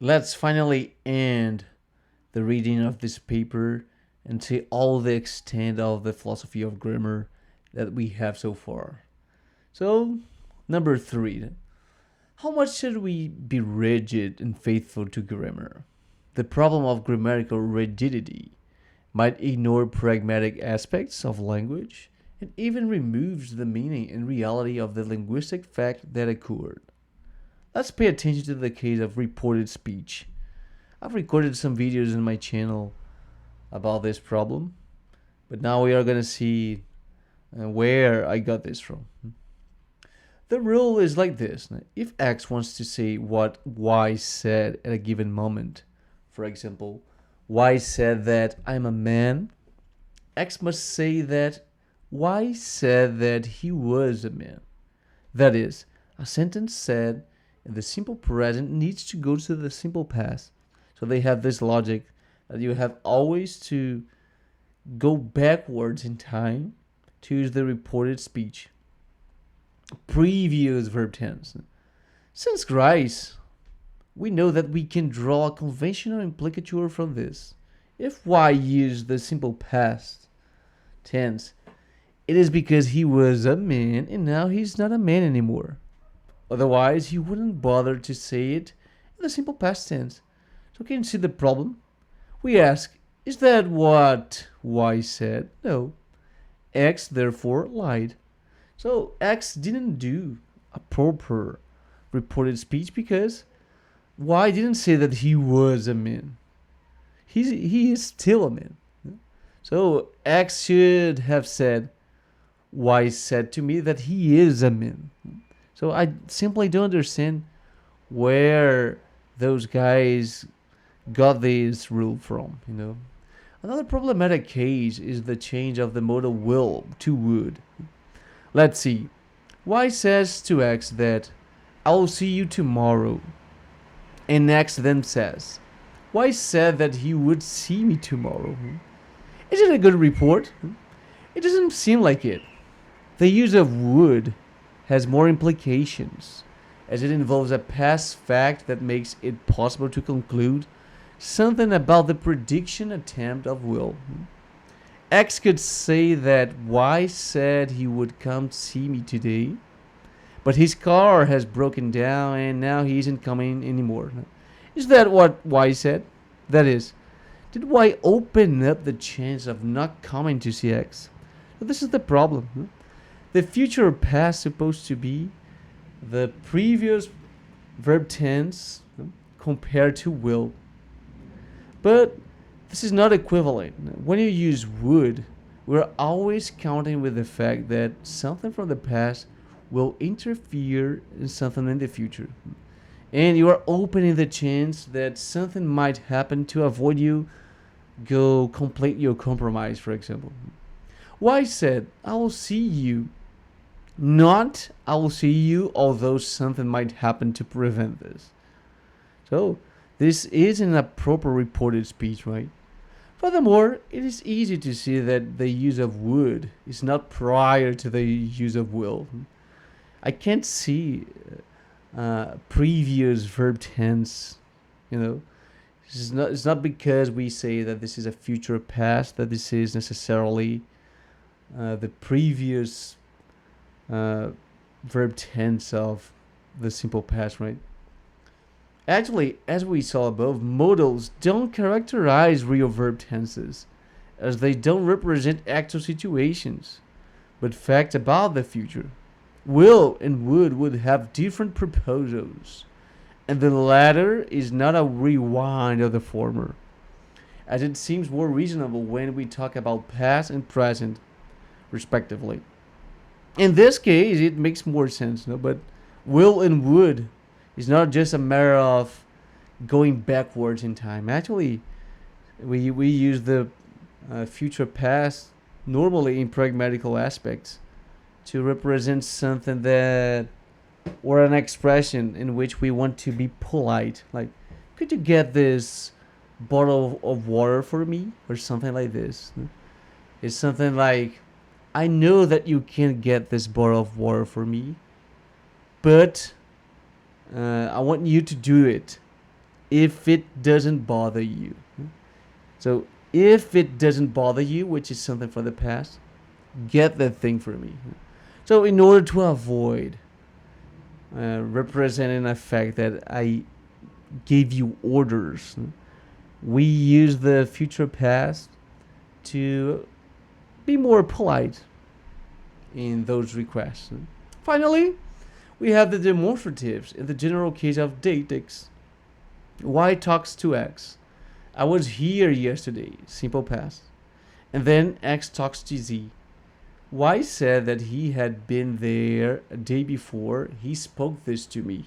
Let's finally end the reading of this paper and see all the extent of the philosophy of grammar that we have so far. So, number three, how much should we be rigid and faithful to grammar? The problem of grammatical rigidity might ignore pragmatic aspects of language and even removes the meaning and reality of the linguistic fact that occurred. Let's pay attention to the case of reported speech. I've recorded some videos in my channel about this problem, but now we are going to see where I got this from. The rule is like this: if X wants to say what Y said at a given moment, for example, Y said that I'm a man, X must say that Y said that he was a man. That is, a sentence said in the simple present needs to go to the simple past. So they have this logic that you have always to go backwards in time to use the reported speech. Previous verb tense. Since Grice, we know that we can draw a conventional implicature from this. If Y used the simple past tense, it is because he was a man and now he's not a man anymore. Otherwise, he wouldn't bother to say it in the simple past tense. So, can you see the problem? We ask, is that what Y said? No. X therefore lied. So, X didn't do a proper reported speech because Y didn't say that he was a man. He is still a man. So, X should have said, Y said to me that he is a man. So I simply don't understand where those guys got this rule from. Another problematic case is the change of the modal will to would. Let's see. Y says to X that I'll see you tomorrow. And X then says, Y said that he would see me tomorrow. Is it a good report? It doesn't seem like it. The use of would has more implications, as it involves a past fact that makes it possible to conclude something about the prediction attempt of will. X could say that Y said he would come see me today, but his car has broken down and now he isn't coming anymore. Is that what Y said? That is, did Y open up the chance of not coming to see X? So this is the problem. The future or past supposed to be the previous verb tense compared to will. But this is not equivalent. When you use would, we're always counting with the fact that something from the past will interfere in something in the future. And you are opening the chance that something might happen to avoid you go complete your compromise, for example. Y said, I will see you. Not, I will see you, although something might happen to prevent this. So, this isn't a proper reported speech, right? Furthermore, it is easy to see that the use of would is not prior to the use of will. I can't see previous verb tense, you know. It's not because we say that this is a future past that this is necessarily the previous verb tense of the simple past, right? Actually, as we saw above, modals don't characterize real verb tenses, as they don't represent actual situations, but facts about the future. Will and would have different proposals, and the latter is not a rewind of the former, as it seems more reasonable when we talk about past and present, respectively. In this case, it makes more sense, no? But will and would is not just a matter of going backwards in time. Actually, we use the future past normally in pragmatical aspects to represent something that, or an expression in which we want to be polite. Like, could you get this bottle of water for me? Or something like this. It's something like, I know that you can't get this bottle of water for me, but I want you to do it. if it doesn't bother you. So if it doesn't bother you, which is something for the past, get that thing for me. So in order to avoid representing a fact that I gave you orders, we use the future past to be more polite in those requests. Finally, we have the demonstratives in the general case of datics. Y talks to X. I was here yesterday, simple past. And then X talks to Z. Y said that he had been there a day before. He spoke this to me.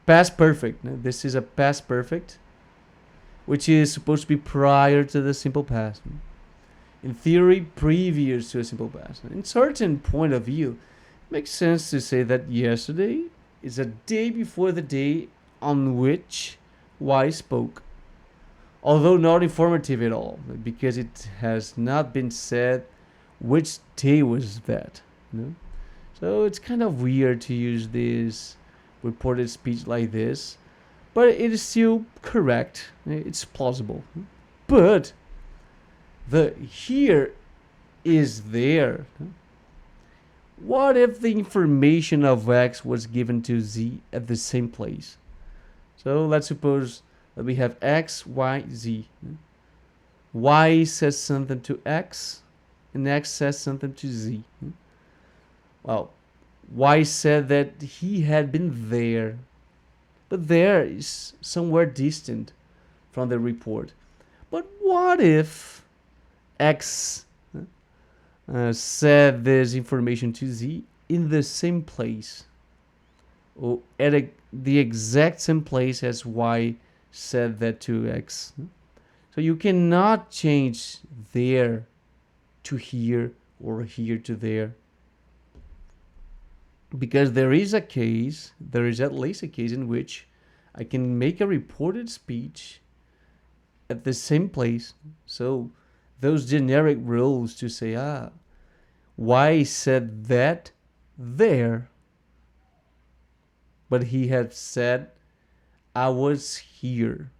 Past perfect. This is a past perfect, which is supposed to be prior to the simple past. In theory, previous to a simple past. In certain point of view, it makes sense to say that yesterday is a day before the day on which Y spoke. Although not informative at all, because it has not been said which day was that. So it's kind of weird to use this reported speech like this, but it is still correct. It's plausible. But the here is there. What if the information of X was given to Z at the same place? So let's suppose that we have X, Y, Z. Y says something to X, and X says something to Z. Well, Y said that he had been there, but there is somewhere distant from the report. But what if X said this information to Z in the same place, or at the exact same place as Y said that to X? So you cannot change there to here or here to there, because there is at least a case in which I can make a reported speech at the same place. So those generic rules to say, Y said that there, but he had said, I was here.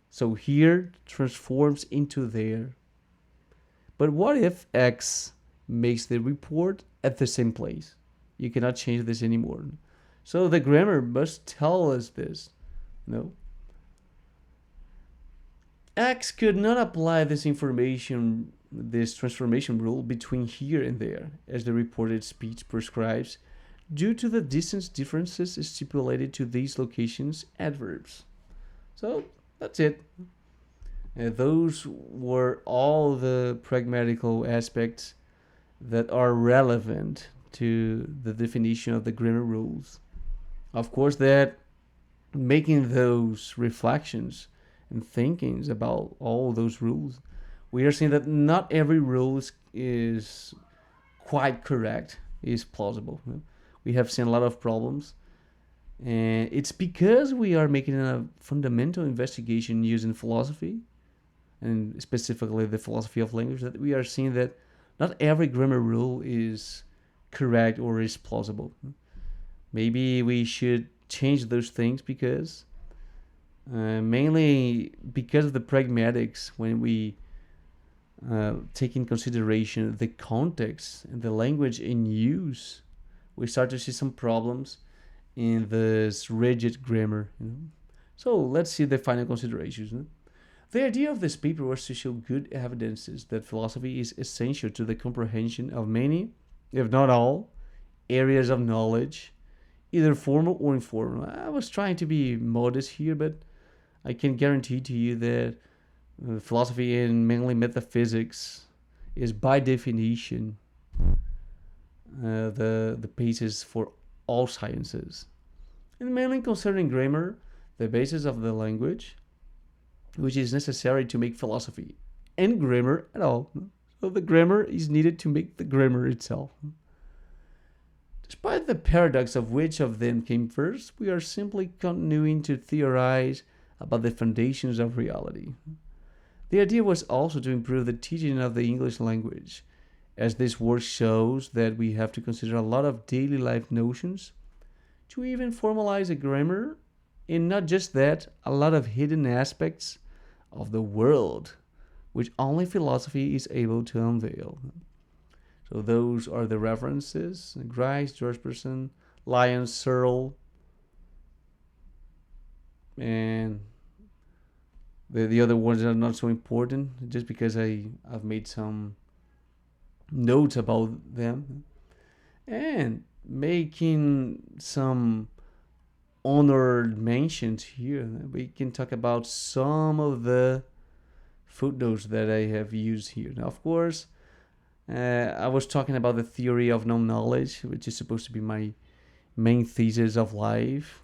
So here transforms into there. But what if X makes the report at the same place? You cannot change this anymore. So the grammar must tell us this. No. X could not apply this transformation rule between here and there, as the reported speech prescribes, due to the distance differences stipulated to these locations adverbs. So that's it. Those were all the pragmatical aspects that are relevant to the definition of the grammar rules. Of course, that making those reflections and thinkings about all those rules, we are seeing that not every rule is quite correct, is plausible. We have seen a lot of problems, and it's because we are making a fundamental investigation using philosophy, and specifically the philosophy of language, that we are seeing that not every grammar rule is correct or is plausible. Maybe we should change those things, because mainly because of the pragmatics, when we take in consideration the context and the language in use, we start to see some problems in this rigid grammar. So let's see the final considerations. The idea of this paper was to show good evidences that philosophy is essential to the comprehension of many, if not all, areas of knowledge, either formal or informal. I was trying to be modest here, but I can guarantee to you that philosophy and mainly metaphysics is by definition the basis for all sciences. And mainly concerning grammar, the basis of the language, which is necessary to make philosophy and grammar at all. So the grammar is needed to make the grammar itself. Despite the paradox of which of them came first, we are simply continuing to theorize about the foundations of reality. The idea was also to improve the teaching of the English language, as this work shows that we have to consider a lot of daily life notions to even formalize a grammar And not just that, a lot of hidden aspects of the world which only philosophy is able to unveil. So those are the references: Grice, George Person, Lyons, Searle, and the other ones are not so important just because I've made some notes about them and making some honored mentions here. We can talk about some of the footnotes that I have used here. Now, of course, I was talking about the theory of known knowledge, which is supposed to be my main thesis of life.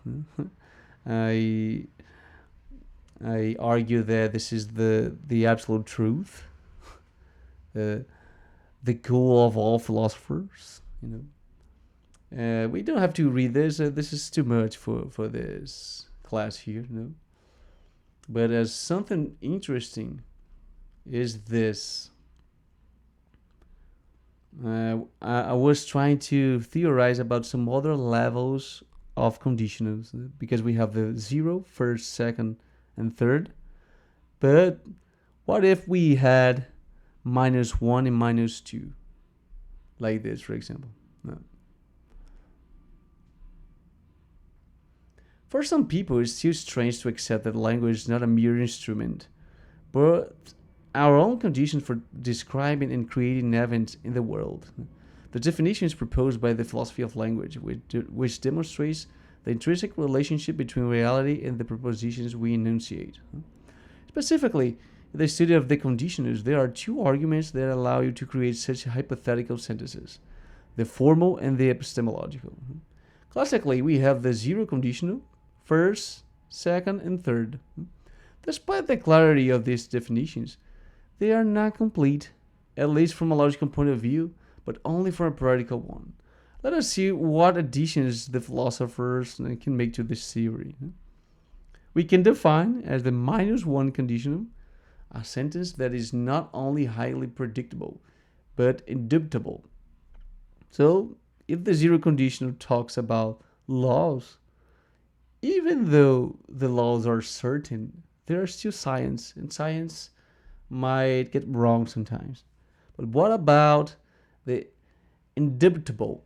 I I argue that this is the absolute truth, uh, the goal of all philosophers. We don't have to read this. This is too much for this class here. But as something interesting is this. I was trying to theorize about some other levels of conditionals because we have the zero, first, second, and third. But what if we had -1 and -2? Like this, for example. No. For some people, it's still strange to accept that language is not a mere instrument, but our own conditions for describing and creating events in the world. The definition is proposed by the philosophy of language, which demonstrates the intrinsic relationship between reality and the propositions we enunciate. Specifically, in the study of the conditionals, there are two arguments that allow you to create such hypothetical sentences: the formal and the epistemological. Classically, we have the zero conditional, first, second, and third. Despite the clarity of these definitions, they are not complete, at least from a logical point of view, but only from a practical one. Let us see what additions the philosophers can make to this theory. We can define as the -1 conditional a sentence that is not only highly predictable, but indubitable. So, if the zero conditional talks about laws, even though the laws are certain, there are still science, and science might get wrong sometimes. But what about the indubitable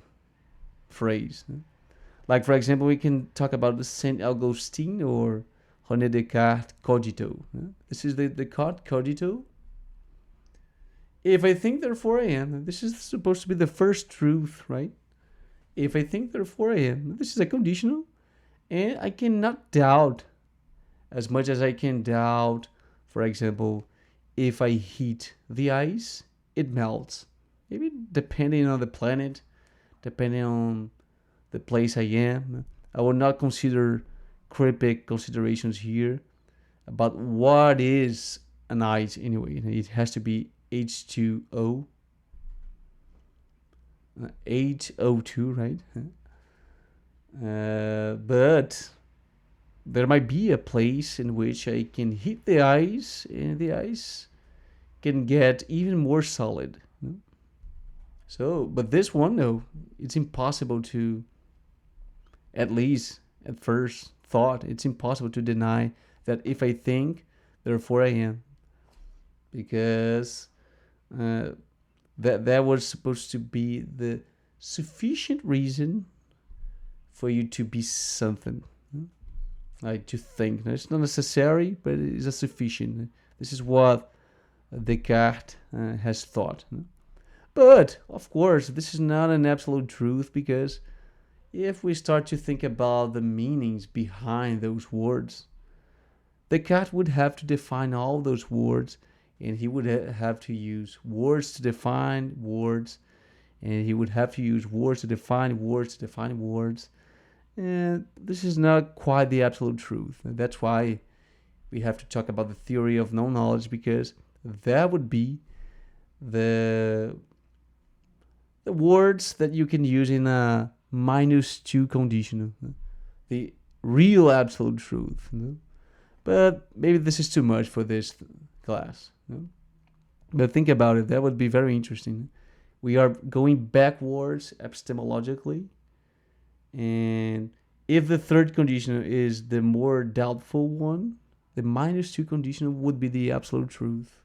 phrase? Like, for example, we can talk about the Saint Augustine or René Descartes cogito. This is the Descartes cogito. If I think, therefore I am. This is supposed to be the first truth, right? If I think, therefore I am. This is a conditional, and I cannot doubt as much as I can doubt, for example, if I heat the ice, it melts. Maybe depending on the planet, depending on the place I am. I will not consider cryptic considerations here about what is an ice anyway. It has to be H2O, H02, right? But there might be a place in which I can heat the ice and the ice can get even more solid. So, but this one, no, it's impossible to, at least at first thought, it's impossible to deny that if I think, therefore I am. Because that was supposed to be the sufficient reason for you to be something. Like to think. It's not necessary, but it is a sufficient. This is what Descartes has thought. But, of course, this is not an absolute truth, because if we start to think about the meanings behind those words, Descartes would have to define all those words, and he would have to use words to define words, and he would have to use words to define words to define words. And this is not quite the absolute truth. And that's why we have to talk about the theory of known knowledge, because that would be the words that you can use in a -2 conditional, the real absolute truth. But maybe this is too much for this class. But think about it. That would be very interesting. We are going backwards epistemologically, and If the third condition is the more doubtful one, the -2 condition would be the absolute truth.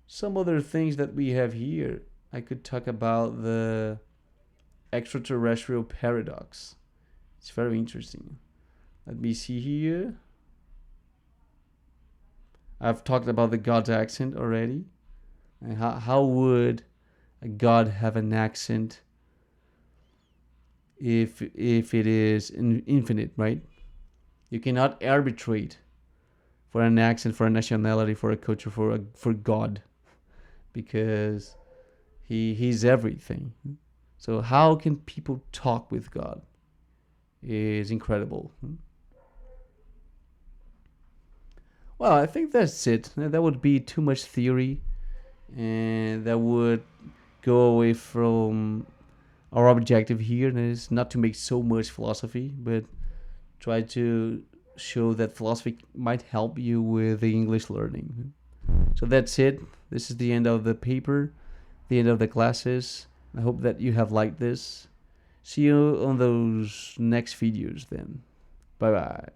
Some other things that we have here, I could talk about the extraterrestrial paradox. It's very interesting. Let me see here. I've talked about the God's accent already. And how would a God have an accent if it is infinite, right? You cannot arbitrate for an accent, for a nationality, for a culture, for God, because he's everything. So how can people talk with God? Is incredible. Well, I think that's it. That would be too much theory, and that would go away from our objective here, and is not to make so much philosophy, but try to show that philosophy might help you with the English learning. So that's it. This is the end of the paper, the end of the classes. I hope that you have liked this. See you on those next videos then. Bye bye.